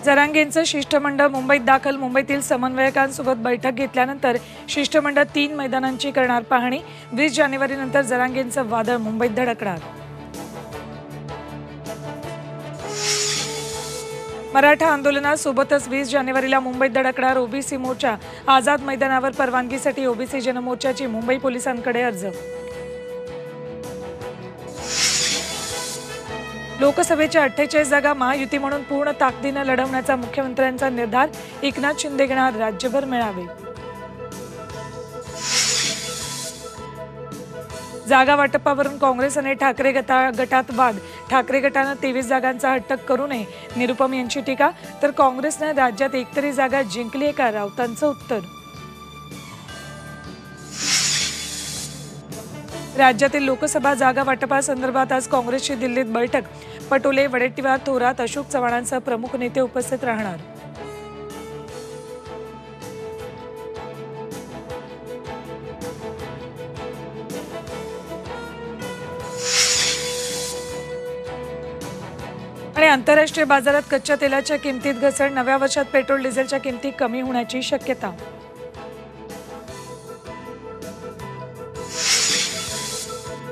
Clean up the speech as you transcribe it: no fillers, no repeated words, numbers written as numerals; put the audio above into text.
जरांगेंचं शिष्टमंडळ मुंबईत दाखल. मुंबईतील समन्वयकांसोबत बैठक घेतल्यानंतर शिष्टमंडळ 3 मैदानांची करणार पाहणी. 20 जानेवारीनंतर जरांगेंचं वादळ मुंबईत धडकणार. मराठा आंदोलनासोबतच 20 जानेवारीला मुंबईत धडकणार ओबीसी मोर्चा. आझाद मैदानावर परवानगीसाठी ओबीसी जनमोर्चाची मुंबई पोलिसांकडे अर्ज. लोकसभेच्या 48 जागा महायुती म्हणून पूर्ण ताकदीने लढवण्याचा मुख्यमंत्र्यांचा निर्धार. एकनाथ शिंदे घेणार राज्यभर मेळावे. जागा वाटपावरून काँग्रेस आणि ठाकरे गटात वाद. ठाकरे गटानं 23 जागांचा हट्ट करू नये, निरुपम यांची टीका. तर काँग्रेसने राज्यात एकतरी जागा जिंकली आहे का, राऊतांचं उत्तर. राज्यातील लोकसभा जागा वाटपासंदर्भात आज काँग्रेसची दिल्लीत बैठक. पटोले, वडेट्टीवार, थोरात, अशोक चव्हाणांसह प्रमुख नेते उपस्थित राहणार. आणि आंतरराष्ट्रीय बाजारात कच्च्या तेलाच्या किमतीत घसरण. नव्या वर्षात पेट्रोल डिझेलच्या किमती कमी होण्याची शक्यता.